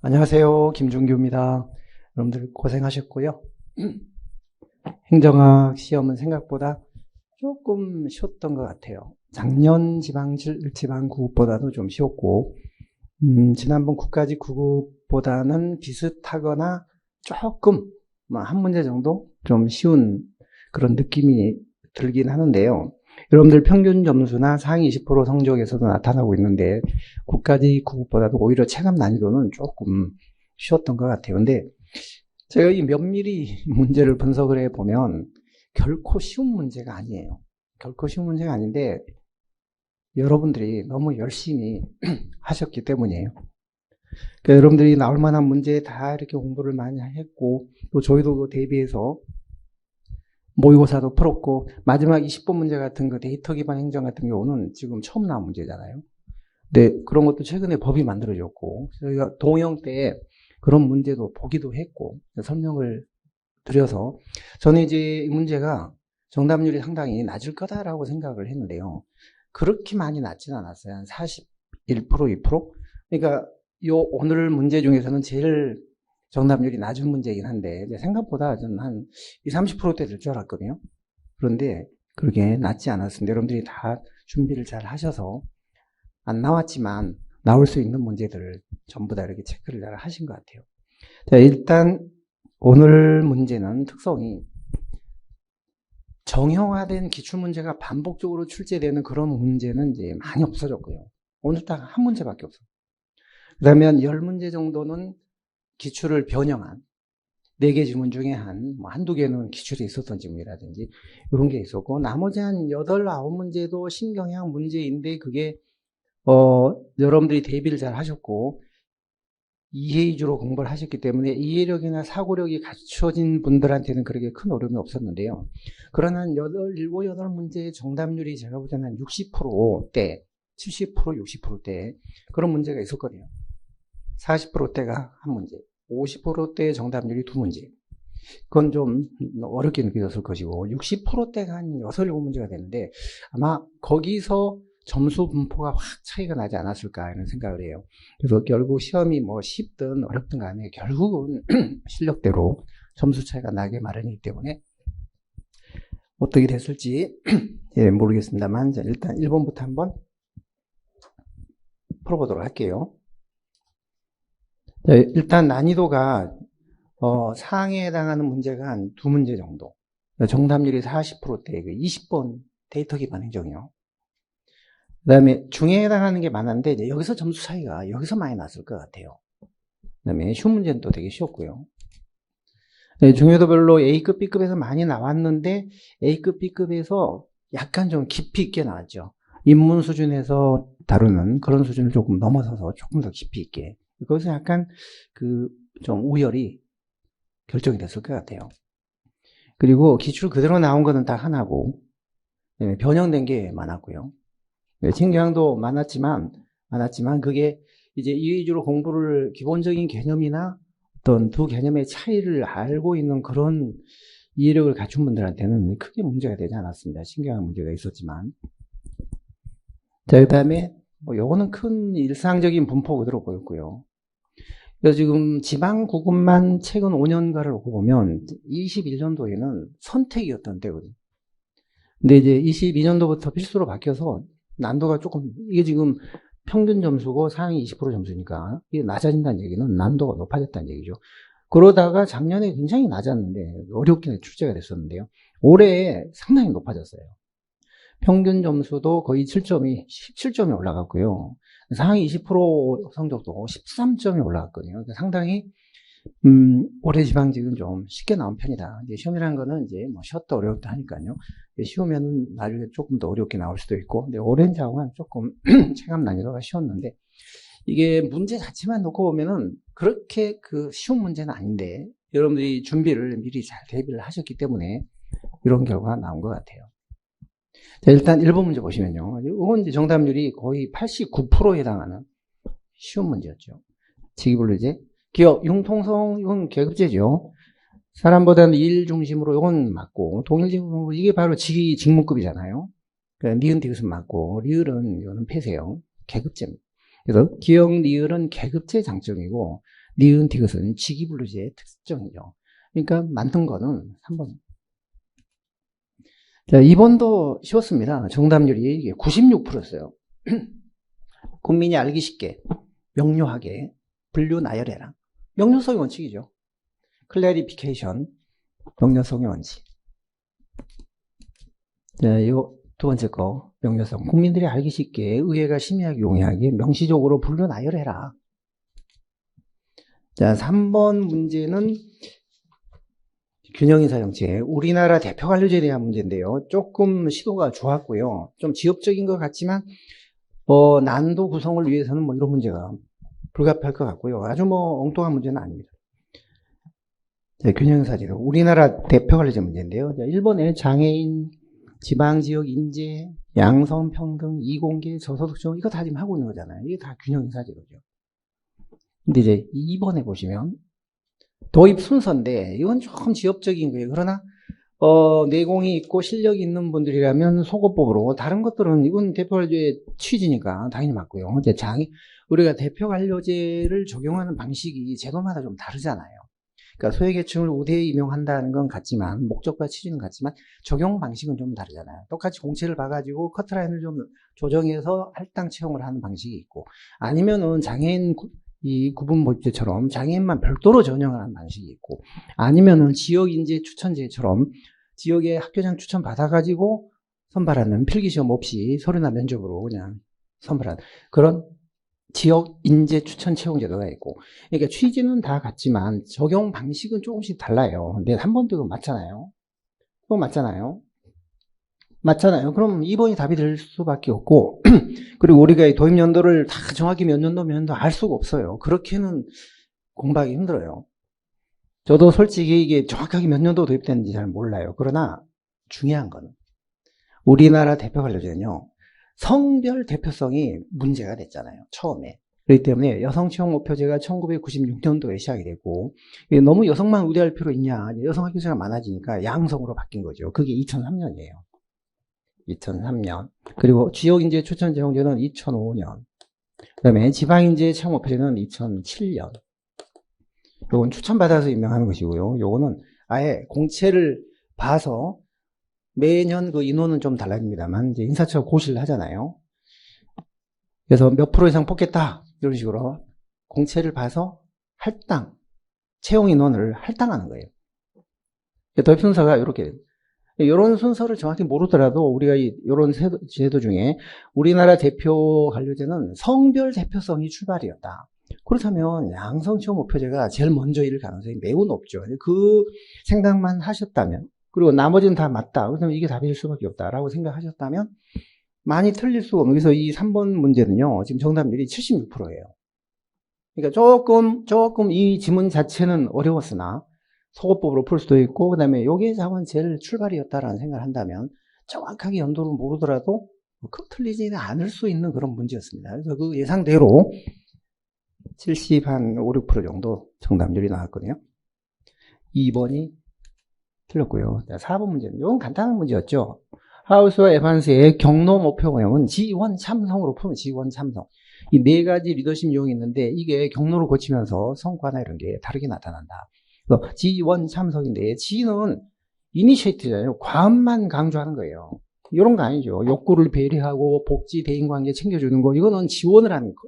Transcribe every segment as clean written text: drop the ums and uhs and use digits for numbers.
안녕하세요. 김준규입니다. 여러분들 고생하셨고요. 행정학 시험은 생각보다 조금 쉬웠던 것 같아요. 작년 지방구급보다도 좀 쉬웠고, 지난번 국가직 구급보다는 비슷하거나 조금, 한 문제 정도 좀 쉬운 그런 느낌이 들긴 하는데요. 여러분들 평균 점수나 상위 20% 성적에서도 나타나고 있는데, 국가직 구급보다도 오히려 체감 난이도는 조금 쉬웠던 것 같아요. 근데 제가 이 면밀히 문제를 분석을 해보면 결코 쉬운 문제가 아니에요. 결코 쉬운 문제가 아닌데 여러분들이 너무 열심히 하셨기 때문이에요. 그러니까 여러분들이 나올 만한 문제 다 이렇게 공부를 많이 했고, 또 저희도 대비해서 모의고사도 풀었고, 마지막 20번 문제 같은 거 데이터 기반 행정 같은 경우는 지금 처음 나온 문제잖아요. 근데 그런 것도 최근에 법이 만들어졌고, 저희가 동영 때 그런 문제도 보기도 했고, 설명을 드려서, 저는 이제 이 문제가 정답률이 상당히 낮을 거다라고 생각을 했는데요. 그렇게 많이 낮지는 않았어요. 한 41%, 2%? 그러니까 오늘 문제 중에서는 제일 정답률이 낮은 문제이긴 한데, 생각보다 저는 한 20, 30%대 될 줄 알았거든요. 그런데 그렇게 낮지 않았습니다. 여러분들이 다 준비를 잘 하셔서, 안 나왔지만 나올 수 있는 문제들을 전부 다 이렇게 체크를 잘 하신 것 같아요. 자, 일단 오늘 문제는 특성이 정형화된 기출문제가 반복적으로 출제되는 그런 문제는 이제 많이 없어졌고요. 오늘 딱 한 문제밖에 없어요. 그러면 10문제 정도는 기출을 변형한 4개 지문 중에 한두 개는 기출에 있었던 지문이라든지 이런 게 있었고, 나머지 한 8, 9문제도 신경향 문제인데 그게 여러분들이 대비를 잘 하셨고 이해 위주로 공부를 하셨기 때문에 이해력이나 사고력이 갖춰진 분들한테는 그렇게 큰 어려움이 없었는데요. 그러나 8문제의 정답률이 제가 볼 때는 한 60%대, 70%, 60%대 그런 문제가 있었거든요. 40%대가 한 문제, 50%대의 정답률이 2문제. 그건 좀 어렵게 느껴졌을 것이고, 60%대가 한 6, 7문제가 되는데 아마 거기서 점수 분포가 확 차이가 나지 않았을까 이런 생각을 해요. 그래서 결국 시험이 쉽든 어렵든 간에 결국은 실력대로 점수 차이가 나게 마련이기 때문에 어떻게 됐을지 모르겠습니다만, 일단 1번부터 한번 풀어보도록 할게요. 일단 난이도가 상해에 해당하는 문제가 한 2문제 정도, 정답률이 40%대 20번 데이터 기반 행정이요. 그 다음에 중에 해당하는 게 많았는데 이제 여기서 점수 차이가 여기서 많이 났을 것 같아요. 그 다음에 쉬운 문제는 또 되게 쉬웠고요. 네, 중요도별로 A급, B급에서 많이 나왔는데 A급, B급에서 약간 좀 깊이 있게 나왔죠. 입문 수준에서 다루는 그런 수준을 조금 넘어서서 조금 더 깊이 있게. 그것은 약간 좀 우열이 결정이 됐을 것 같아요. 그리고 기출 그대로 나온 거는 딱 하나고, 네, 변형된 게 많았고요. 네, 신경도 많았지만 그게 이제 이 위주로 공부를 기본적인 개념이나 어떤 두 개념의 차이를 알고 있는 그런 이해력을 갖춘 분들한테는 크게 문제가 되지 않았습니다. 신경학 문제가 있었지만. 자, 그 다음에 요거는 큰 일상적인 분포 그대로 보였고요. 그래서 지금 지방구급만 최근 5년가를 놓고 보면 21년도에는 선택이었던 때거든요. 근데 이제 22년도부터 필수로 바뀌어서 난도가 조금, 이게 지금 평균 점수고 상위 20% 점수니까 이게 낮아진다는 얘기는 난도가 높아졌다는 얘기죠. 그러다가 작년에 굉장히 낮았는데 어렵게 출제가 됐었는데요. 올해 상당히 높아졌어요. 평균 점수도 거의 17점이 올라갔고요. 상위 20% 성적도 13점이 올라갔거든요. 그러니까 상당히 올해 지방직은 좀 쉽게 나온 편이다. 이제 시험이라는 거는 이제 쉬웠다 어려웠다 하니까요. 쉬우면 나중에 조금 더 어렵게 나올 수도 있고, 근데 오렌지하고는 조금 체감 난이도가 쉬웠는데, 이게 문제 자체만 놓고 보면은 그렇게 쉬운 문제는 아닌데, 여러분들이 준비를 미리 잘 대비를 하셨기 때문에 이런 결과가 나온 것 같아요. 자, 일단 1번 문제 보시면요. 이건 이제 정답률이 거의 89%에 해당하는 쉬운 문제였죠. 직위분류제. 기업, 융통성, 이건 계급제죠. 사람보다는 일 중심으로 이건 맞고, 동일직무, 이게 바로 직무급이잖아요. 그러니까 니은, 디귿은 맞고, 리을은 이거는 폐쇄형, 계급제입니다. 그래서 기억, 리을은 계급제 장점이고, 니은 디귿은 직이불루제의 특징이죠. 그러니까 만든 거는 3번. 자, 2번도 쉬웠습니다. 정답률이 이게 96%였어요. 국민이 알기 쉽게, 명료하게, 분류 나열해라. 명료성의 원칙이죠. 클래리피케이션, 명료성의 원칙. 자, 이거 두 번째 거, 명료성. 국민들이 알기 쉽게, 의회가 심의하기 용이하게, 명시적으로 분류 나열해라. 자, 3번 문제는 균형인사 정책. 우리나라 대표 관료제에 대한 문제인데요. 조금 시도가 좋았고요. 좀 지엽적인 것 같지만, 난도 구성을 위해서는 이런 문제가 불가피할 것 같고요. 아주 엉뚱한 문제는 아닙니다. 자, 균형사제도. 우리나라 대표 관료제 문제인데요. 자, 1번에 장애인, 지방지역 인재, 양성평등, 이공계, 저소득층, 이거 다 지금 하고 있는 거잖아요. 이게 다 균형인사제도죠. 근데 이제 2번에 보시면, 도입 순서인데, 이건 조금 지엽적인 거예요. 그러나, 내공이 있고 실력이 있는 분들이라면 속어법으로, 다른 것들은 이건 대표관료제 취지니까 당연히 맞고요. 이제 우리가 대표관료제를 적용하는 방식이 제도마다 좀 다르잖아요. 그러니까 소외계층을 우대에 임용한다는 건 같지만, 목적과 취지는 같지만, 적용 방식은 좀 다르잖아요. 똑같이 공채를 봐가지고 커트라인을 좀 조정해서 할당 채용을 하는 방식이 있고, 아니면은 장애인 이 구분모집제처럼 장애인만 별도로 전형하는 방식이 있고, 아니면은 지역인재 추천제처럼 지역에 학교장 추천 받아가지고 선발하는 필기시험 없이 서류나 면접으로 그냥 선발하는 그런 지역 인재 추천 채용 제도가 있고, 그러니까 취지는 다 같지만 적용 방식은 조금씩 달라요. 근데 한 번도 이거 맞잖아요. 또 맞잖아요. 맞잖아요. 그럼 2번이 답이 될 수밖에 없고, 그리고 우리가 이 도입 연도를 다 정확히 몇 년도 알 수가 없어요. 그렇게는 공부하기 힘들어요. 저도 솔직히 이게 정확하게 몇 년도 도입됐는지 잘 몰라요. 그러나 중요한 건 우리나라 대표 관료제는요, 성별 대표성이 문제가 됐잖아요. 처음에. 그렇기 때문에 여성 채용 목표제가 1996년도에 시작이 됐고, 너무 여성만 우대할 필요 있냐, 여성 학교제가 많아지니까 양성으로 바뀐 거죠. 그게 2003년이에요. 2003년. 그리고 지역인재 추천 채용제는 2005년. 그 다음에 지방인재 채용 목표제는 2007년. 요건 추천받아서 임명하는 것이고요. 요거는 아예 공채를 봐서 매년 그 인원은 좀 달라집니다만, 이제 인사처가 고시를 하잖아요. 그래서 몇 프로 이상 뽑겠다. 이런 식으로 공채를 봐서 할당, 채용 인원을 할당하는 거예요. 도입 순서가 이렇게. 이런 순서를 정확히 모르더라도 우리가 이런 제도 중에 우리나라 대표 관료제는 성별 대표성이 출발이었다. 그렇다면 양성채용 목표제가 제일 먼저일 가능성이 매우 높죠. 그 생각만 하셨다면, 그리고 나머지는 다 맞다. 그렇다면 이게 답일 수밖에 없다라고 생각하셨다면 많이 틀릴 수가 없는. 그래서 이 3번 문제는요, 지금 정답률이 76%예요. 그러니까 조금 이 지문 자체는 어려웠으나 속어법으로 풀 수도 있고, 그 다음에 요게 자원 제일 출발이었다라는 생각을 한다면 정확하게 연도를 모르더라도 틀리지는 않을 수 있는 그런 문제였습니다. 그래서 그 예상대로 70한 5, 6% 정도 정답률이 나왔거든요. 2번이 틀렸고요. 4번 문제는 이건 간단한 문제였죠. 하우스와 에반스의 경로 목표 모형은 지원 참성으로 푸는 지원 참성. 이 네 가지 리더십 유형이 있는데 이게 경로를 거치면서 성과나 이런 게 다르게 나타난다. 그래서 지원 참석인데 지는 이니시에이트잖아요. 과업만 강조하는 거예요. 이런 거 아니죠. 욕구를 배려하고 복지 대인관계 챙겨주는 거, 이거는 지원을 하는 거.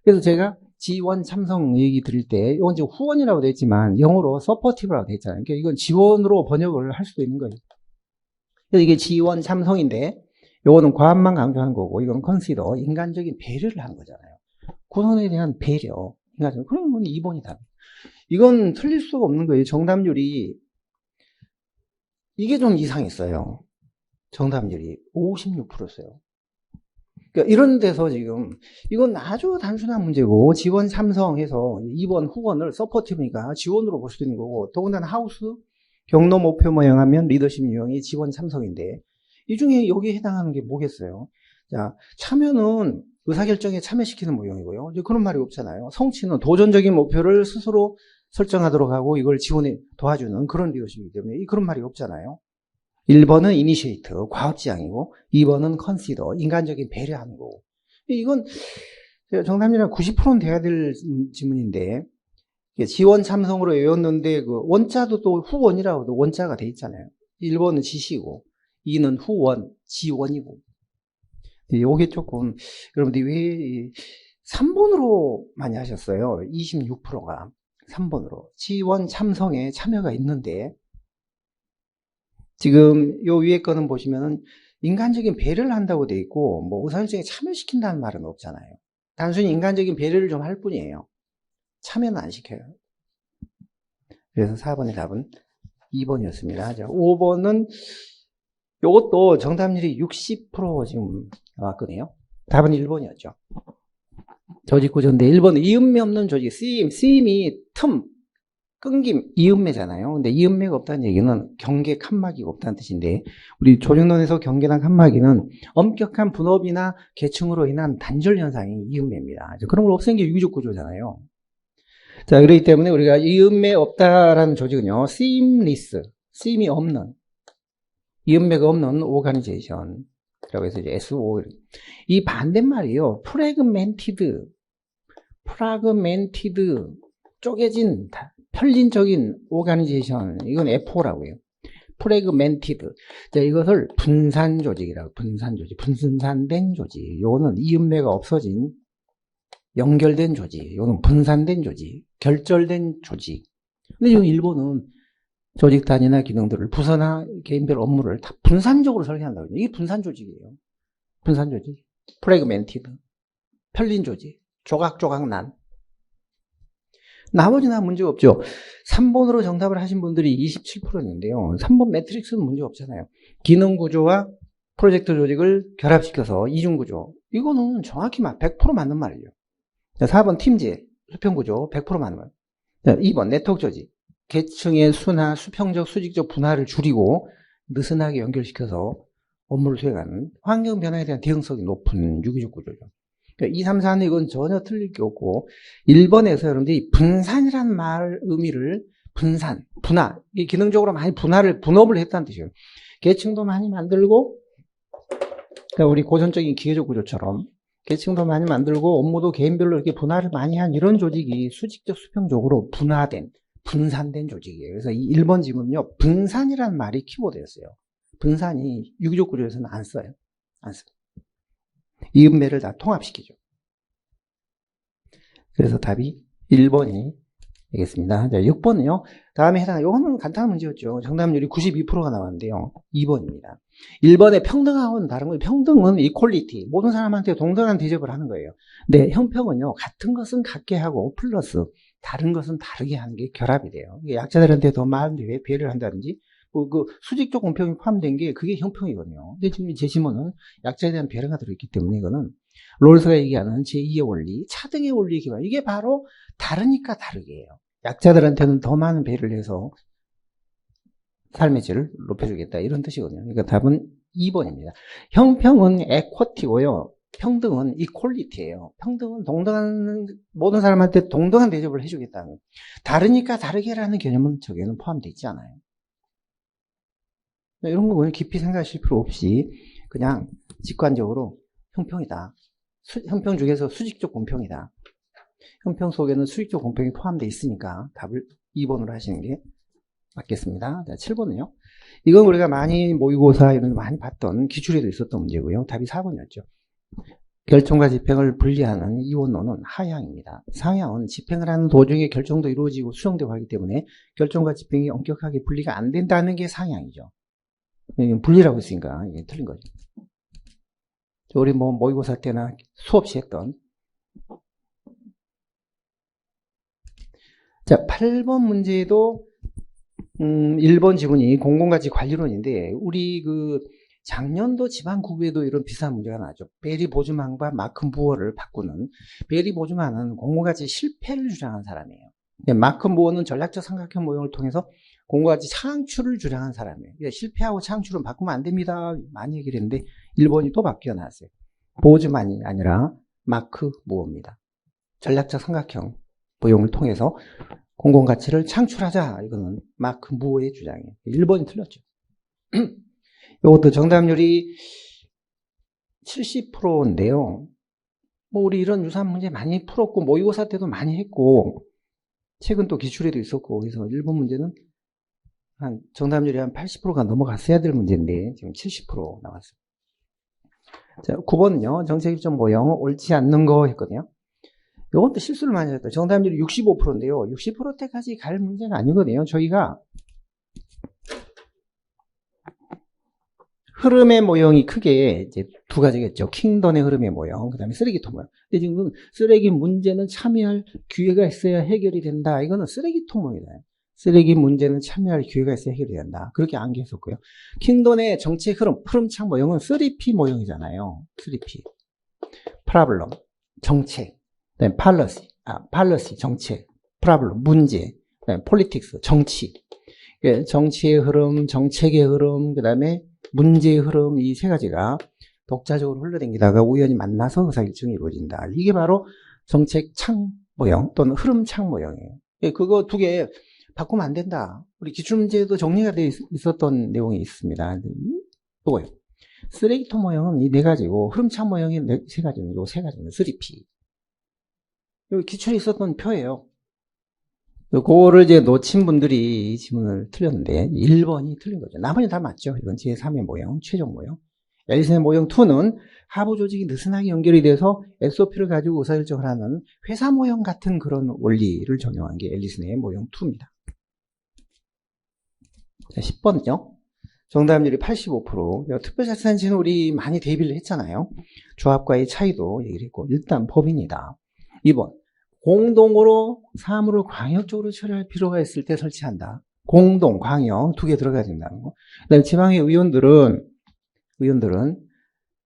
그래서 제가 지원 참석 얘기 드릴 때 이건 이제 후원이라고 돼 있지만 영어로 서포티브라고 돼 있잖아요. 그러니까 이건 지원으로 번역을 할 수도 있는 거예요. 그래서 이게 지원 참석인데 요거는 과업만 강조하는 거고, 이건 컨시더, 인간적인 배려를 하는 거잖아요. 구성에 대한 배려. 인간적인. 그러면 2번이 답. 이건 틀릴 수가 없는 거예요. 정답률이 이게 좀 이상했어요. 정답률이 56%였어요. 그러니까 이런 데서 지금 이건 아주 단순한 문제고, 지원 참성해서 2번 후원을 서포티브니까 지원으로 볼 수도 있는 거고, 더군다나 하우스 경로 목표 모형하면 리더십 유형이 지원 참석인데 이 중에 여기에 해당하는 게 뭐겠어요? 자, 참여는 의사결정에 참여시키는 모형이고요. 이제 그런 말이 없잖아요. 성취는 도전적인 목표를 스스로 설정하도록 하고 이걸 지원에 도와주는 그런 리더십이기 때문에 그런 말이 없잖아요. 1번은 이니시에이터, 과업지향이고 2번은 컨시더, 인간적인 배려하는 거고. 이건 정답률이 90%는 돼야 될 지문인데, 지원 참성으로 외웠는데, 그 원자도 또 후원이라고도 원자가 돼 있잖아요. 1번은 지시고, 2는 후원, 지원이고. 요게 조금, 여러분들이 왜 3번으로 많이 하셨어요? 26%가 3번으로. 지원 참성에 참여가 있는데, 지금 요 위에 거는 보시면은 인간적인 배려를 한다고 돼 있고, 뭐 의사결정에 참여시킨다는 말은 없잖아요. 단순히 인간적인 배려를 좀 할 뿐이에요. 참여는 안 시켜요. 그래서 4번의 답은 2번이었습니다. 자, 5번은 요것도 정답률이 60% 지금 나왔거든요. 답은 1번이었죠. 조직구조인데 1번은 이음매 없는 조직, 쓰임이 틈, 끊김, 이음매잖아요. 근데 이음매가 없다는 얘기는 경계 칸막이가 없다는 뜻인데, 우리 조직론에서 경계나 칸막이는 엄격한 분업이나 계층으로 인한 단절 현상이 이음매입니다. 그런 걸 없앤 게 유기적구조잖아요. 자, 그렇기 때문에 우리가 이음매 없다라는 조직은요, 쓰임이 없는, 이음매가 없는 오가니제이션이라고 해서 이제 SO. 이 반대말이요, 프래그멘티드, 쪼개진, 편린적인 오가니제이션, 이건 FO라고 해요. 프래그멘티드. 자, 이것을 분산조직이라고, 분산된 조직. 이거는 이음매가 없어진, 연결된 조직. 이거는 분산된 조직, 결절된 조직. 근데 지금 일본은 조직 단위나 기능들을 부서나 개인별 업무를 다 분산적으로 설계한다고 해요. 이게 분산조직이에요. 분산조직. 프래그멘티드. 편린조직. 조각조각 난. 나머지는 문제가 없죠. 3번으로 정답을 하신 분들이 27%였는데요. 3번 매트릭스는 문제 없잖아요. 기능 구조와 프로젝트 조직을 결합시켜서 이중 구조. 이거는 정확히 100% 맞는 말이에요. 4번 팀제, 수평 구조 100% 맞는 말. 2번 네트워크 조직. 계층의 수나 수평적, 수직적 분할을 줄이고 느슨하게 연결시켜서 업무를 수행하는 환경 변화에 대한 대응성이 높은 유기적 구조죠. 2, 3, 4는 이건 전혀 틀릴 게 없고, 1번에서 여러분들이 분산이라는 말 의미를 분할, 기능적으로 많이 분업을 했다는 뜻이에요. 계층도 많이 만들고, 그러니까 우리 고전적인 기계적 구조처럼 계층도 많이 만들고 업무도 개인별로 이렇게 분할을 많이 한 이런 조직이 수직적 수평적으로 분산된 조직이에요. 그래서 이 1번 지문은요, 분산이라는 말이 키워드였어요. 분산이 유기적 구조에서는 안 써요. 이음매를 다 통합시키죠. 그래서 답이 1번이 되겠습니다. 자, 6번은요. 다음에 이거는 간단한 문제였죠. 정답률이 92%가 나왔는데요. 2번입니다. 1번에 평등하고는 다른 거예요. 평등은 이퀄리티. 모든 사람한테 동등한 대접을 하는 거예요. 근데 형평은요. 같은 것은 같게 하고 플러스 다른 것은 다르게 하는 게 결합이 돼요. 약자들한테 더 많은 배려를 한다든지 그 수직적 공평이 포함된 게 그게 형평이거든요. 근데 지금 제 지문은 약자에 대한 배려가 들어있기 때문에 이거는 롤스가 얘기하는 제2의 원리, 차등의 원리의 기반. 이게 바로 다르니까 다르게예요. 약자들한테는 더 많은 배려를 해서 삶의 질을 높여주겠다 이런 뜻이거든요. 그러니까 답은 2번입니다. 형평은 에쿼티고요. 평등은 이퀄리티예요. 평등은 모든 사람한테 동등한 대접을 해주겠다는. 다르니까 다르게라는 개념은 저기에는 포함되어 있지 않아요. 이런 거 그냥 깊이 생각하실 필요 없이 그냥 직관적으로 형평이다. 형평 중에서 수직적 공평이다. 형평 속에는 수직적 공평이 포함되어 있으니까 답을 2번으로 하시는 게 맞겠습니다. 자, 7번은요. 이건 우리가 많이 모의고사 이런 거 많이 봤던 기출에도 있었던 문제고요. 답이 4번이었죠. 결정과 집행을 분리하는 이원론은 하향입니다. 상향은 집행을 하는 도중에 결정도 이루어지고 수정되고 하기 때문에 결정과 집행이 엄격하게 분리가 안 된다는 게 상향이죠. 분리라고 했으니까 이게 틀린 거죠. 우리 모의고사 때나 수없이 했던. 자, 8번 문제도 1번 지문이 공공가치 관리론인데 우리 작년도 지방국에도 이런 비슷한 문제가 나죠. 베리 보즈만과 마크 무어를 바꾸는. 베리 보즈만은 공공가치 실패를 주장한 사람이에요. 마크 무어는 전략적 삼각형 모형을 통해서 공공가치 창출을 주장한 사람이에요. 실패하고 창출은 바꾸면 안 됩니다. 많이 얘기를 했는데 1번이 또 바뀌어 나왔어요. 보즈만이 아니라 마크 무어입니다. 전략적 삼각형 모형을 통해서 공공가치를 창출하자. 이거는 마크 무어의 주장이에요. 1번이 틀렸죠. 이것도 정답률이 70%인데요. 뭐 우리 이런 유사한 문제 많이 풀었고 모의고사 때도 많이 했고 최근 또 기출에도 있었고 그래서 1번 문제는 한 정답률이 한 80%가 넘어갔어야 될 문제인데 지금 70% 나왔어요. 자, 9번은요. 정책 입점 모형 옳지 않는 거 했거든요. 이것도 실수를 많이 했어요. 정답률이 65%인데요. 60%대까지 갈 문제가 아니거든요. 저희가 흐름의 모형이 크게 이제 두 가지겠죠. 킹던의 흐름의 모형, 그 다음에 쓰레기통 모형. 근데 지금 쓰레기 문제는 참여할 기회가 있어야 해결이 된다. 이거는 쓰레기통 모형이다. 쓰레기 문제는 참여할 기회가 있어야 해결이 된다. 그렇게 암기했었고요. 킹던의 정책 흐름창 모형은 3P 모형이잖아요. 3P. 프라블럼, 정책, 그다음에 팔러시, 정책, 프라블럼, 문제, 그다음에 폴리틱스, 정치. 정치의 흐름, 정책의 흐름, 그 다음에 문제의 흐름, 이 세 가지가 독자적으로 흘러다니다가 우연히 만나서 의사결정이 이루어진다. 이게 바로 정책 창 모형 또는 흐름 창 모형이에요. 그거 두 개 바꾸면 안 된다. 우리 기출문제도 정리가 되어 있었던 내용이 있습니다. 이거요. 쓰레기통 모형은 이 네 가지고 흐름 창 모형이 세 가지는 요 세 가지는 3P. 여기 기출에 있었던 표예요. 그거를 이제 놓친 분들이 이 지문을 틀렸는데 1번이 틀린 거죠. 나머지 다 맞죠. 이건 제3의 모형, 최종 모형. 앨리슨의 모형 2는 하부 조직이 느슨하게 연결이 돼서 SOP를 가지고 의사결정을 하는 회사 모형 같은 그런 원리를 적용한 게 앨리슨의 모형 2입니다. 자, 10번은요. 정답률이 85%. 특별자치단체는 우리 많이 대비를 했잖아요. 조합과의 차이도 얘기를 했고 일단 법인이다. 2번. 공동으로 사무를 광역적으로 처리할 필요가 있을 때 설치한다. 공동, 광역 두 개 들어가야 된다는 거. 그다음에 지방의 의원들은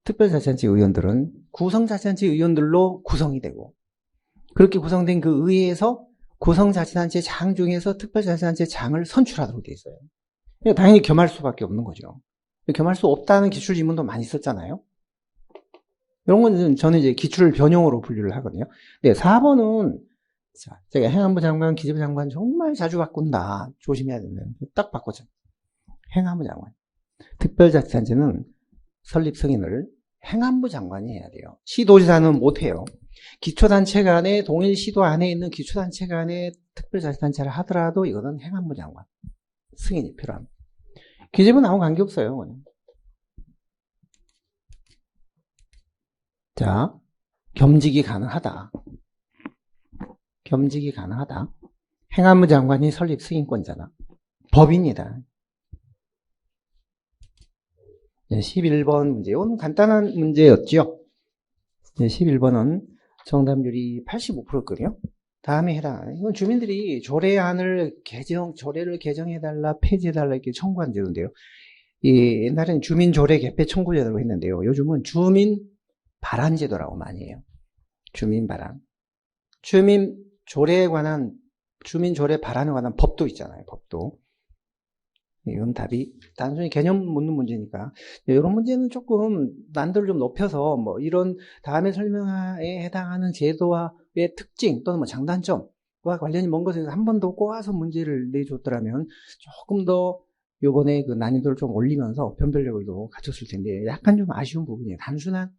특별자치단체 의원들은 구성자치단체 의원들로 구성이 되고 그렇게 구성된 그 의회에서 구성자치단체 장 중에서 특별자치단체 장을 선출하도록 돼 있어요. 그러니까 당연히 겸할 수밖에 없는 거죠. 겸할 수 없다는 기출 지문도 많이 썼잖아요. 이런 건 저는 이제 기출 변형으로 분류를 하거든요. 네, 4번은 자, 제가 행안부 장관, 기재부 장관 정말 자주 바꾼다. 조심해야 된다. 딱 바꿨죠. 행안부 장관. 특별자치단체는 설립 승인을 행안부 장관이 해야 돼요. 시도지사는 못해요. 기초단체 간에 동일 시도 안에 있는 기초단체 간에 특별자치단체를 하더라도 이거는 행안부 장관 승인이 필요합니다. 기재부는 아무 관계없어요. 자, 겸직이 가능하다. 겸직이 가능하다. 행안부 장관이 설립 승인권자다. 법인이다. 11번 문제. 이건 간단한 문제였죠. 11번은 정답률이 85%거든요. 다음에 해당하는. 이건 주민들이 조례를 개정해달라, 폐지해달라 이렇게 청구한 제도인데요. 옛날에는 주민조례 개폐 청구제도로 했는데요. 요즘은 주민 발안 제도라고 많이 해요. 주민 발안. 주민조례 발안에 관한 법도 있잖아요. 법도. 이건 답이 단순히 개념 묻는 문제니까. 이런 문제는 조금 난도를 좀 높여서 뭐 이런 다음에 설명에 해당하는 제도와의 특징 또는 뭐 장단점과 관련이 먼 것에서 한 번 더 꼬아서 문제를 내줬더라면 조금 더 요번에 그 난이도를 좀 올리면서 변별력을 더 갖췄을 텐데 약간 좀 아쉬운 부분이에요. 단순한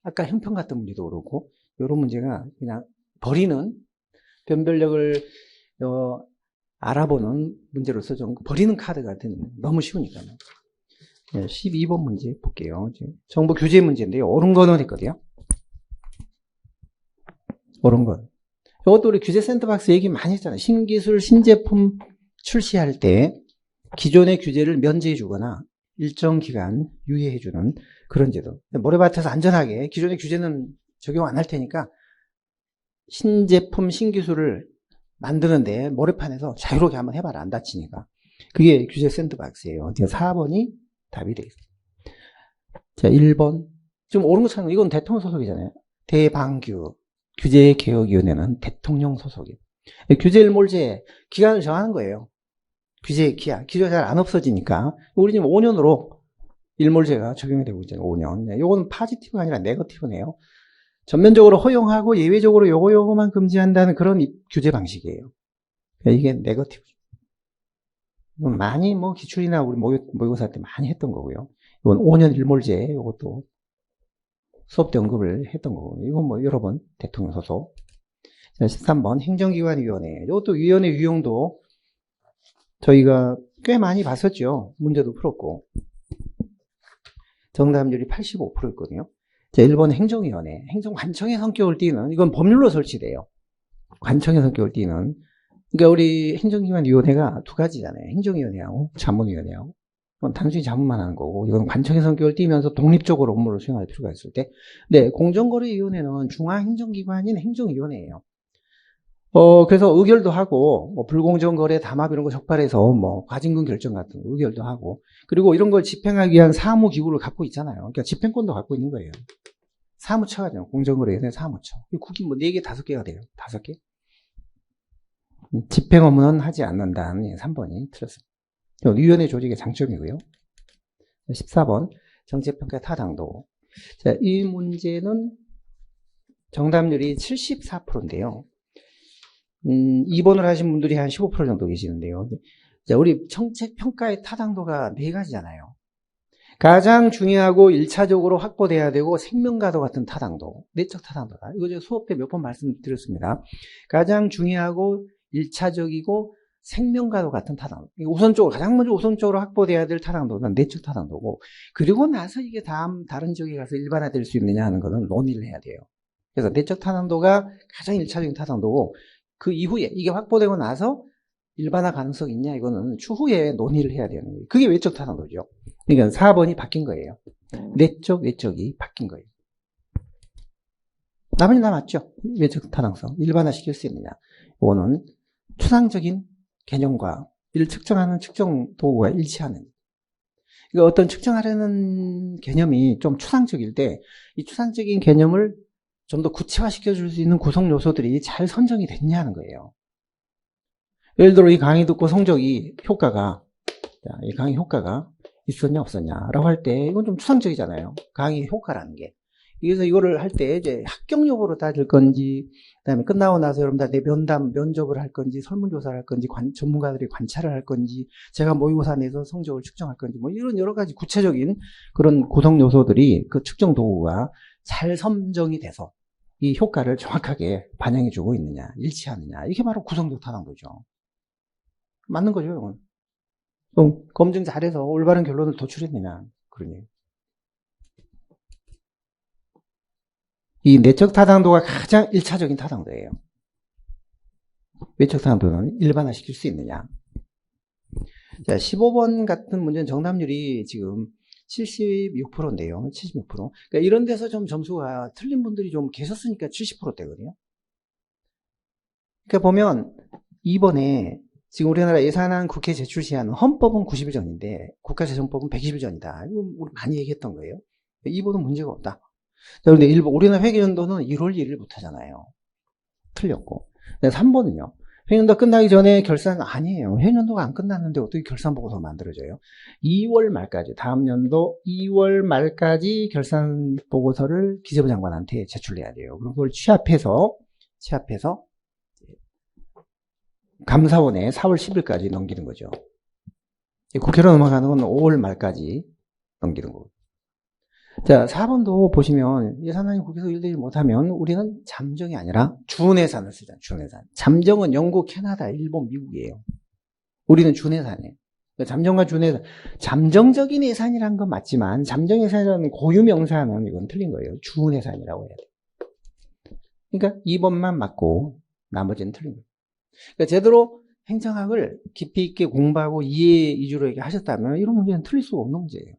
아까 형평 같은 문제도 그렇고 이런 문제가 그냥 버리는 변별력을 알아보는 문제로서 좀 버리는 카드 같은 너무 쉬우니까요. 12번 문제 볼게요. 정부 규제 문제인데요. 옳은 거는 했거든요. 옳은 건. 이것도 우리 규제 샌드박스 얘기 많이 했잖아요. 신기술, 신제품 출시할 때 기존의 규제를 면제해 주거나 일정 기간 유예해 주는 그런 제도. 모래밭에서 안전하게 기존의 규제는 적용 안 할 테니까 신제품, 신기술을 만드는데 모래판에서 자유롭게 한번 해봐라. 안 다치니까. 그게 규제 샌드박스예요. 4번이 답이 되겠습니다. 자, 1번. 지금 옳은 것처럼 이건 대통령 소속이잖아요. 대방규 규제개혁위원회는 대통령 소속이에요. 규제일몰제 기간을 정하는 거예요. 규제의 기한. 규제가 잘 안 없어지니까. 우리 지금 5년으로 일몰제가 적용이 되고 있잖아요. 5년. 이거는 파지티브가 아니라 네거티브네요. 전면적으로 허용하고 예외적으로 요거만 금지한다는 그런 규제 방식이에요. 이게 네거티브죠. 많이 뭐 기출이나 우리 모의고사 때 많이 했던 거고요. 이건 5년 일몰제, 이것도 수업 때 언급을 했던 거고, 이건 뭐 여러 번 대통령 소속. 자, 13번 행정기관위원회. 이것도 위원회 유형도 저희가 꽤 많이 봤었죠. 문제도 풀었고. 정답률이 85%였거든요. 자, 1번 행정위원회. 행정관청의 성격을 띠는, 이건 법률로 설치돼요. 관청의 성격을 띠는. 그러니까 우리 행정기관위원회가 두 가지잖아요. 행정위원회하고 자문위원회하고. 이건 단순히 자문만 하는 거고, 이건 관청의 성격을 띠면서 독립적으로 업무를 수행할 필요가 있을 때. 네, 공정거래위원회는 중앙행정기관인 행정위원회예요. 그래서 의결도 하고, 뭐 불공정 거래, 담합 이런 거 적발해서 뭐 과징금 결정 같은 거 의결도 하고, 그리고 이런 걸 집행하기 위한 사무 기구를 갖고 있잖아요. 그러니까 집행권도 갖고 있는 거예요. 사무처가 돼요. 공정거래위원회 사무처. 국이 뭐 4개, 5개가 돼요. 5개. 집행 업무는 하지 않는다는 3번이 틀렸습니다. 위원회 조직의 장점이고요. 14번 정책평가 타당도. 자, 이 문제는 정답률이 74%인데요. 2번을 하신 분들이 한 15% 정도 계시는데요. 자, 우리 정책평가의 타당도가 4가지잖아요. 가장 중요하고 1차적으로 확보돼야 되고 생명과도 같은 타당도, 내적 타당도다. 이거 제가 수업 때 몇 번 말씀드렸습니다. 가장 중요하고 1차적이고 생명과도 같은 타당도. 우선적으로, 가장 먼저 우선적으로 확보돼야 될 타당도는 내적 타당도고, 그리고 나서 이게 다른 지역에 가서 일반화될 수 있느냐 하는 거는 논의를 해야 돼요. 그래서 내적 타당도가 가장 1차적인 타당도고, 그 이후에 이게 확보되고 나서 일반화 가능성이 있냐, 이거는 추후에 논의를 해야 되는 거예요. 그게 외적 타당도죠. 그러니까 4번이 바뀐 거예요. 내적이 바뀐 거예요. 나머지 다 맞죠? 외적 타당성. 일반화 시킬 수 있느냐. 이거는 추상적인 개념과 이를 측정하는 측정 도구가 일치하는. 그러니까 어떤 측정하려는 개념이 좀 추상적일 때, 이 추상적인 개념을 좀 더 구체화시켜 줄 수 있는 구성 요소들이 잘 선정이 됐냐는 거예요. 예를 들어 이 강의 듣고 성적이 효과가, 이 강의 효과가 있었냐 없었냐라고 할 때 이건 좀 추상적이잖아요. 강의 효과라는 게. 그래서 이거를 할 때 이제 합격용으로 따질 건지, 그다음에 끝나고 나서 여러분들한테 면접을 할 건지, 설문조사를 할 건지, 전문가들이 관찰을 할 건지, 제가 모의고사 내서 성적을 측정할 건지, 뭐 이런 여러 가지 구체적인 그런 구성 요소들이 그 측정 도구가 잘 선정이 돼서 이 효과를 정확하게 반영해주고 있느냐, 일치하느냐, 이게 바로 구성적 타당도죠. 맞는 거죠, 이건. 그럼 검증 잘해서 올바른 결론을 도출했느냐, 그러니. 이 내적 타당도가 가장 1차적인 타당도예요. 외적 타당도는 일반화시킬 수 있느냐. 자, 15번 같은 문제는 정답률이 지금 76%인데요. 76%. 그러니까 이런 데서 좀 점수가 틀린 분들이 좀 계셨으니까 70%대거든요. 그러니까 보면 2번에 지금 우리나라 예산안 국회 제출 시한은 헌법은 90일 전인데 국가재정법은 120일 전이다. 이거 우리 많이 얘기했던 거예요. 2번은 문제가 없다. 자, 그런데 우리나라 회계연도는 1월 1일부터 하잖아요. 틀렸고. 3번은요. 회계연도 끝나기 전에 결산 아니에요. 회계연도가 안 끝났는데 어떻게 결산보고서 만들어져요? 2월 말까지, 다음 연도 2월 말까지 결산보고서를 기재부 장관한테 제출해야 돼요. 그럼 그걸 취합해서 감사원에 4월 10일까지 넘기는 거죠. 국회로 넘어가는 건 5월 말까지 넘기는 거고. 자, 4번도 보시면 예산안이 국회에서 일대일 못하면 우리는 잠정이 아니라 준예산을 쓰잖아요. 준예산. 잠정은 영국, 캐나다, 일본, 미국이에요. 우리는 준예산이에요. 잠정과 준예산. 잠정적인 예산이란 건 맞지만 잠정예산이라는 고유명사는 이건 틀린 거예요. 준예산이라고 해야 돼요. 그러니까 2번만 맞고 나머지는 틀린 거예요. 그러니까 제대로 행정학을 깊이 있게 공부하고 이해 위주로 하셨다면 이런 문제는 틀릴 수가 없는 문제예요.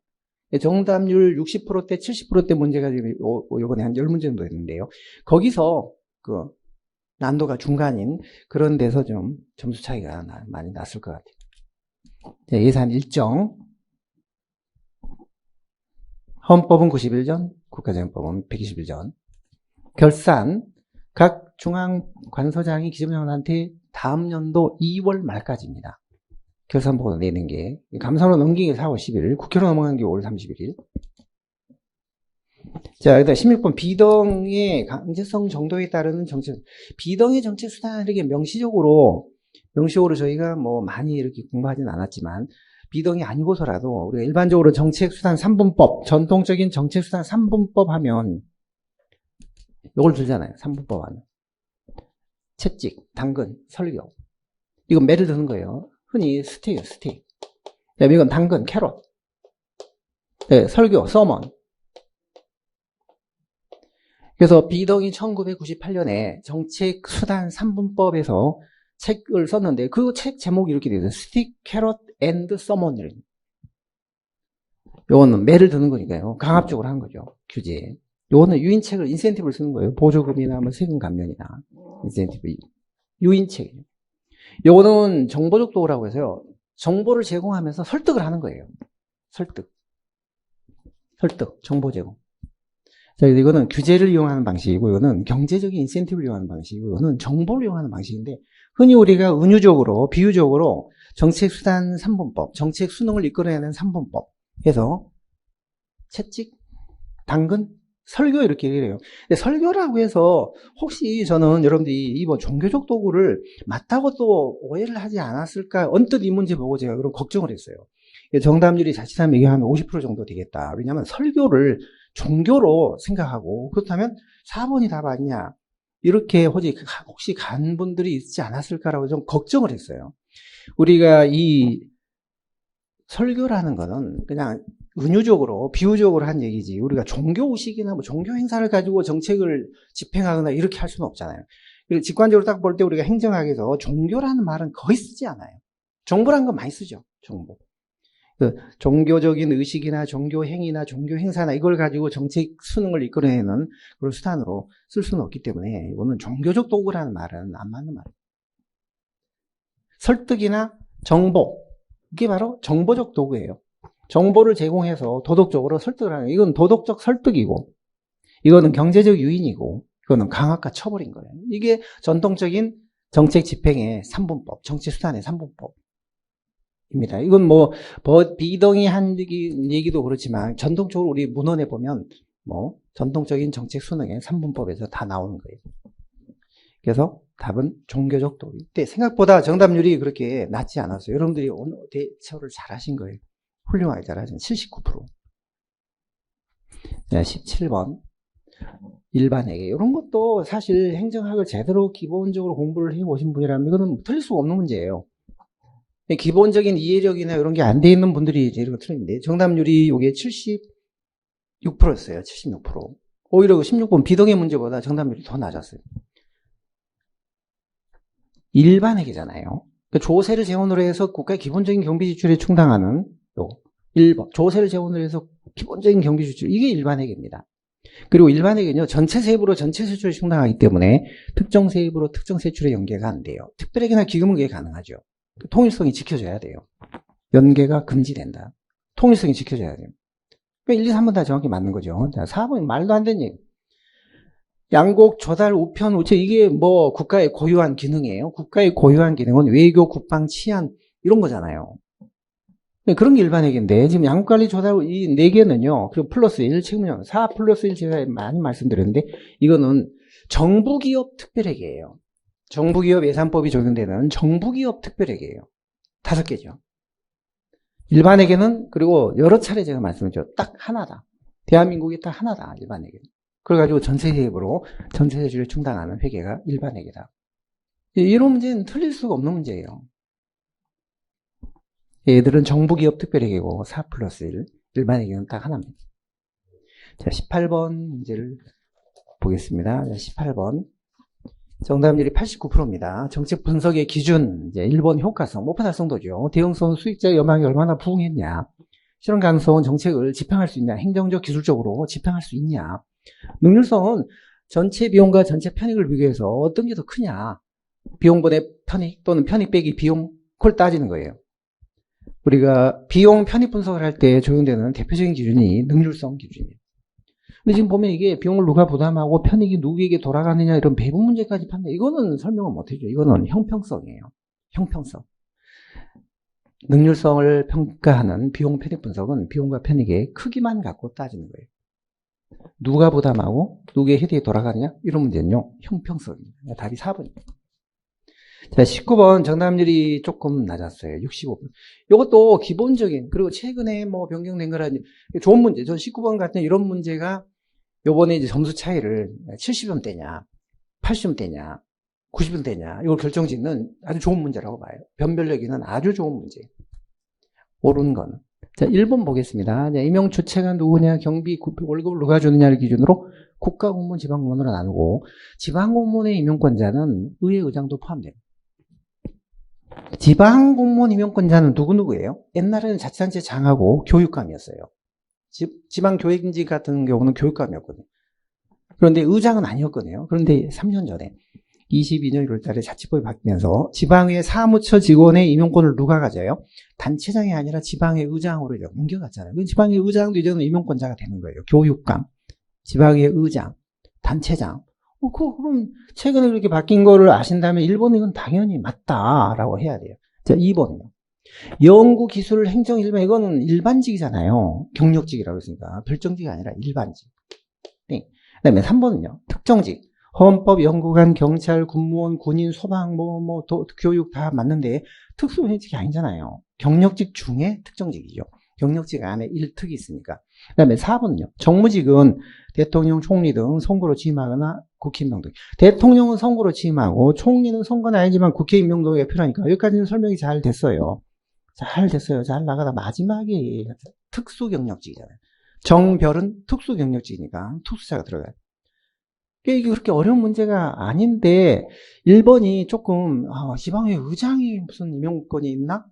정답률 60%대, 70%대 문제가 지금 이번에 한 10문제 정도 됐는데요. 거기서 그 난도가 중간인 그런 데서 좀 점수 차이가 많이 났을 것 같아요. 예산 일정. 헌법은 90일 전, 국가재정법은 120일 전. 결산. 각 중앙관서장이 기재부장관한테 다음 연도 2월 말까지입니다. 결산보고 내는 게. 감사로 넘긴 게 4월 10일, 국회로 넘어간 게 5월 31일. 자, 일단 16번 비등의 강제성 정도에 따르는 정책. 비등의 정책 수단 이렇게 명시적으로 저희가 뭐 많이 이렇게 공부하진 않았지만 비등이 아니고서라도 우리가 일반적으로 정책 수단 3분법, 전통적인 정책 수단 3분법 하면 요걸 들잖아요. 3분법 안에. 채찍, 당근, 설교. 이건 매를 드는 거예요. 흔히 스틱이에요, 스틱. 이건 당근, 캐럿. 네, 설교, 서먼. 그래서 비덕이 1998년에 정책 수단 3분법에서 책을 썼는데 그 책 제목이 이렇게 되어 있어요. 스틱, 캐럿, 앤드 서먼. 요거는 매를 드는 거니까요. 강압적으로 한 거죠. 규제. 요거는 유인책을, 인센티브를 쓰는 거예요. 보조금이나 뭐 세금 감면이나 인센티브. 유인책. 요거는 정보적 도구라고 해서요. 정보를 제공하면서 설득을 하는 거예요. 설득, 정보 제공. 자, 이거는 규제를 이용하는 방식이고, 이거는 경제적인 인센티브를 이용하는 방식이고, 이거는 정보를 이용하는 방식인데, 흔히 우리가 은유적으로, 비유적으로 정책 수단 3분법, 정책 수능을 이끌어내는 3분법 해서 채찍, 당근, 설교 이렇게 얘기를 해요. 근데 설교라고 해서 혹시 저는 여러분들이 이번 종교적 도구를 맞다고 또 오해를 하지 않았을까? 언뜻 이 문제 보고 제가 그런 걱정을 했어요. 정답률이 자칫하면 이게 한 50% 정도 되겠다. 왜냐하면 설교를 종교로 생각하고 그렇다면 4번이 답 아니냐. 이렇게 혹시 간 분들이 있지 않았을까라고 좀 걱정을 했어요. 우리가 이 설교라는 거는 그냥 은유적으로 비유적으로 한 얘기지 우리가 종교의식이나 뭐 종교 행사를 가지고 정책을 집행하거나 이렇게 할 수는 없잖아요. 직관적으로 딱 볼 때 우리가 행정학에서 종교라는 말은 거의 쓰지 않아요. 정보라는 건 많이 쓰죠. 정보. 종교적인 의식이나 종교 행위나 종교 행사나 이걸 가지고 정책 수능을 이끌어내는 그런 수단으로 쓸 수는 없기 때문에 이거는 종교적 도구라는 말은 안 맞는 말이에요. 설득이나 정보, 이게 바로 정보적 도구예요. 정보를 제공해서 도덕적으로 설득을 하는, 이건 도덕적 설득이고, 이거는 경제적 유인이고, 이거는 강압과 처벌인 거예요. 이게 전통적인 정책 집행의 3분법, 정치 수단의 3분법입니다. 이건 뭐, 비동의 한 얘기도 그렇지만, 전통적으로 우리 문헌에 보면, 뭐, 전통적인 정책 수능의 3분법에서 다 나오는 거예요. 그래서 답은 종교적 도구. 이때 생각보다 정답률이 그렇게 낮지 않았어요. 여러분들이 오늘 대처를 잘 하신 거예요. 훌륭하게 잘하신 79%. 네, 17번. 일반회계. 이런 것도 사실 행정학을 제대로 기본적으로 공부를 해보신 분이라면 이거는 틀릴 수가 없는 문제예요. 기본적인 이해력이나 이런 게 안 돼 있는 분들이 이제 이런 거 틀리는데 정답률이 이게 76%였어요. 76%. 오히려 그 16번 비동의 문제보다 정답률이 더 낮았어요. 일반회계잖아요. 조세를 재원으로 해서 국가의 기본적인 경비 지출에 충당하는 1번. 조세를 재원으로 해서 기본적인 경비 지출. 이게 일반회계입니다. 그리고 일반회계는요, 전체 세입으로 전체 세출에 충당하기 때문에 특정 세입으로 특정 세출에 연계가 안 돼요. 특별회계나 기금은 그게 가능하죠. 통일성이 지켜져야 돼요. 연계가 금지된다. 통일성이 지켜져야 돼요. 1, 2, 3번 다 정확히 맞는 거죠. 자, 4번이 말도 안 되는 얘기. 양곡, 조달, 우편, 우체 이게 뭐 국가의 고유한 기능이에요. 국가의 고유한 기능은 외교, 국방, 치안 이런 거잖아요. 그런 게 일반회계인데 지금 양국관리, 조달 이 4개는요. 그리고 플러스 1 책임령 4 플러스 1 제가 많이 말씀드렸는데 이거는 정부기업 특별회계예요. 정부기업 예산법이 적용되는 정부기업 특별회계예요. 5개죠. 일반회계는 그리고 여러 차례 제가 말씀드렸죠. 딱 하나다. 대한민국이 딱 하나다. 일반회계는. 그래가지고 전세세입으로 전세세출에 충당하는 회계가 일반회계다. 이런 문제는 틀릴 수가 없는 문제예요. 얘들은 정부기업 특별회계고 4 플러스 1, 일반회계는 딱 하나입니다. 자, 18번 문제를 보겠습니다. 18번. 정답률이 89%입니다. 정책 분석의 기준, 이제 1번 효과성, 목표 달성도죠. 대응성 수익자의 여망이 얼마나 부응했냐. 실현 가능성은 정책을 집행할 수 있냐. 행정적, 기술적으로 집행할 수 있냐. 능률성은 전체 비용과 전체 편익을 비교해서 어떤 게 더 크냐. 비용분의 편익 또는 편익 빼기 비용, 그걸 따지는 거예요. 우리가 비용 편익 분석을 할 때 적용되는 대표적인 기준이 능률성 기준이에요. 근데 지금 보면 이게 비용을 누가 부담하고 편익이 누구에게 돌아가느냐 이런 배분 문제까지 판단, 이거는 설명을 못 해줘. 이거는 형평성이에요. 형평성. 능률성을 평가하는 비용 편익 분석은 비용과 편익의 크기만 갖고 따지는 거예요. 누가 부담하고 누구의 혜택이 돌아가느냐 이런 문제는요. 형평성입니다. 답이 4번입니다. 자, 19번 정답률이 조금 낮았어요. 65%. 이것도 기본적인, 그리고 최근에 뭐 변경된 거라니 좋은 문제. 저 19번 같은 이런 문제가 요번에 이제 점수 차이를 70점대냐, 80점대냐, 90점대냐, 이걸 결정짓는 아주 좋은 문제라고 봐요. 변별력에는 아주 좋은 문제. 옳은 건. 자, 1번 보겠습니다. 자, 임용 주체가 누구냐, 경비, 월급을 누가 주느냐를 기준으로 국가공무원, 지방공무원으로 나누고, 지방공무원의 임용권자는 의회 의장도 포함돼요. 지방공무원 임용권자는 누구예요? 옛날에는 자치단체 장하고 교육감이었어요. 지방교육직 같은 경우는 교육감이었거든요. 그런데 의장은 아니었거든요. 그런데 3년 전에 22년 1월 달에 자치법이 바뀌면서 지방의 사무처 직원의 임용권을 누가 가져요? 단체장이 아니라 지방의 의장으로 옮겨갔잖아요. 지방의 의장도 이제는 임용권자가 되는 거예요. 교육감, 지방의 의장, 단체장. 그럼 최근에 그렇게 바뀐 거를 아신다면 1번은 이건 당연히 맞다라고 해야 돼요. 자, 2번은요. 연구기술 행정 일반, 이거는 일반직이잖아요. 경력직이라고 했으니까. 별정직이 아니라 일반직. 네. 그 다음에 3번은요. 특정직. 헌법, 연구관, 경찰, 군무원, 군인, 소방, 교육 다 맞는데 특수병직이 아니잖아요. 경력직 중에 특정직이죠. 경력직 안에 1특이 있으니까. 그 다음에 4번은요. 정무직은 대통령, 총리 등 선거로 취임하거나 국회 임명 등. 대통령은 선거로 취임하고 총리는 선거는 아니지만 국회 임명 등이 필요하니까 여기까지는 설명이 잘 됐어요. 잘 나가다 마지막에 특수경력직이잖아요. 정별은 특수경력직이니까 특수자가 들어가요. 이게 그렇게 어려운 문제가 아닌데 1번이 조금 지방의 의장이 무슨 임용권이 있나?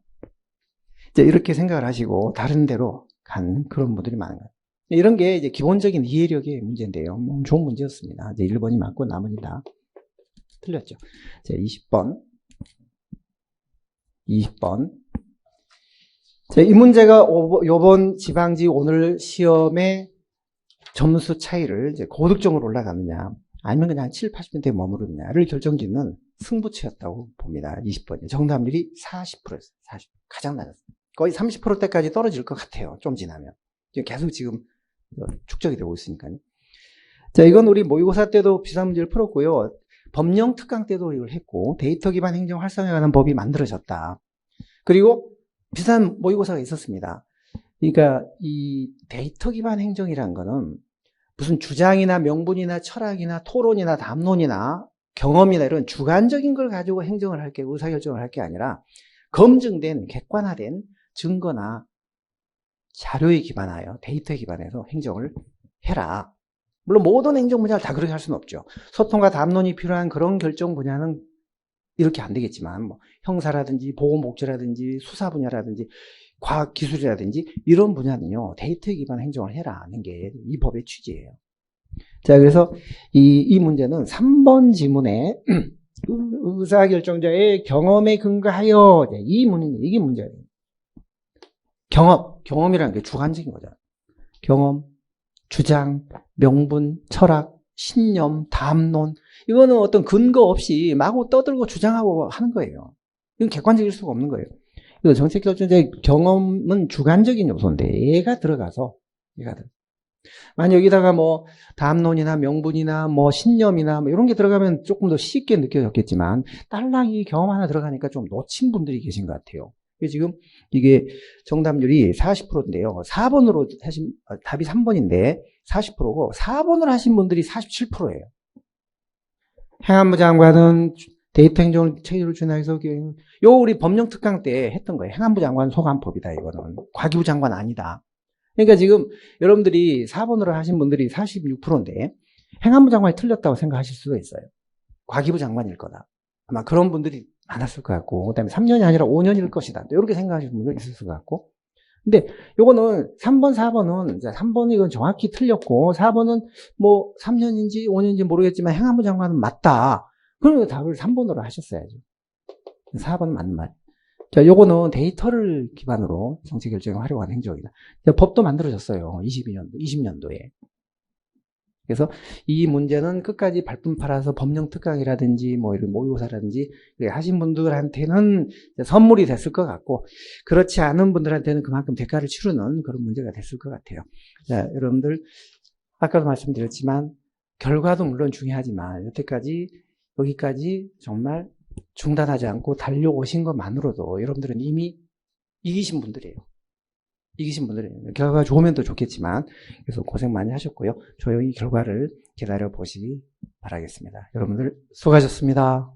이제 이렇게 생각을 하시고 다른 데로 간 그런 분들이 많은 거예요. 이런 게 이제 기본적인 이해력의 문제인데요. 좋은 문제였습니다. 이제 1번이 맞고 나머지 다 틀렸죠. 자, 20번. 자, 이 문제가 요번 지방지 오늘 시험의 점수 차이를 이제 고득점으로 올라가느냐, 아니면 그냥 7, 80점대에 머무르느냐를 결정짓는 승부처였다고 봅니다. 20번이. 정답률이 40%였어요. 40%. 가장 낮았어요. 거의 30%대까지 떨어질 것 같아요. 좀 지나면. 계속 지금 축적이 되고 있으니까요. 자, 이건 우리 모의고사 때도 비슷한 문제를 풀었고요. 법령 특강 때도 이걸 했고, 데이터 기반 행정 활성화에 관한 법이 만들어졌다. 그리고 비슷한 모의고사가 있었습니다. 그러니까 이 데이터 기반 행정이라는 거는 무슨 주장이나 명분이나 철학이나 토론이나 담론이나 경험이나 이런 주관적인 걸 가지고 행정을 할 게, 의사결정을 할 게 아니라 검증된 객관화된 증거나 자료에 기반하여 데이터에 기반해서 행정을 해라. 물론 모든 행정 분야를 다 그렇게 할 수는 없죠. 소통과 담론이 필요한 그런 결정 분야는 이렇게 안 되겠지만 뭐 형사라든지 보건복지라든지 수사 분야라든지 과학기술이라든지 이런 분야는요. 데이터에 기반 행정을 해라는 게 이 법의 취지예요. 자, 그래서 이 문제는 3번 지문에 의사결정자의 경험에 근거하여 이게 문제예요. 경험이라는 게 주관적인 거잖아요. 경험, 주장, 명분, 철학, 신념, 담론 이거는 어떤 근거 없이 마구 떠들고 주장하고 하는 거예요. 이건 객관적일 수가 없는 거예요. 정책결정자의 경험은 주관적인 요소인데 얘가 들어가서 만약 여기다가 뭐 담론이나 명분이나 뭐 신념이나 뭐 이런 게 들어가면 조금 더 쉽게 느껴졌겠지만 딸랑이 경험 하나 들어가니까 좀 놓친 분들이 계신 것 같아요. 지금 이게 정답률이 40%인데요. 4번으로 하신 답이 3번인데 40%고 4번을 하신 분들이 47%예요. 행안부 장관은 데이터 행정을 체계로 준하해서 우리 법령 특강 때 했던 거예요. 행안부 장관 소관법이다. 이거는 과기부 장관 아니다. 그러니까 지금 여러분들이 4번으로 하신 분들이 46%인데 행안부 장관이 틀렸다고 생각하실 수도 있어요. 과기부 장관일 거다. 아마 그런 분들이 많았을 것 같고, 그 다음에 3년이 아니라 5년일 것이다. 이렇게 생각하시는 분들 있을 것 같고. 근데 요거는 3번, 4번은, 3번은 이건 정확히 틀렸고, 4번은 뭐 3년인지 5년인지 모르겠지만 행안부 장관은 맞다. 그러면 답을 3번으로 하셨어야죠. 4번은 맞는 말. 자, 요거는 데이터를 기반으로 정책 결정에 활용한 행정이다. 법도 만들어졌어요. 20년도에. 그래서 이 문제는 끝까지 발품 팔아서 법령 특강이라든지 뭐 이런 모의고사라든지 하신 분들한테는 선물이 됐을 것 같고 그렇지 않은 분들한테는 그만큼 대가를 치르는 그런 문제가 됐을 것 같아요. 자, 여러분들 아까도 말씀드렸지만 결과도 물론 중요하지만 여기까지 정말 중단하지 않고 달려오신 것만으로도 여러분들은 이미 이기신 분들이에요. 이기신 분들은 결과가 좋으면 더 좋겠지만 그래서 고생 많이 하셨고요. 조용히 결과를 기다려 보시기 바라겠습니다. 여러분들 수고하셨습니다.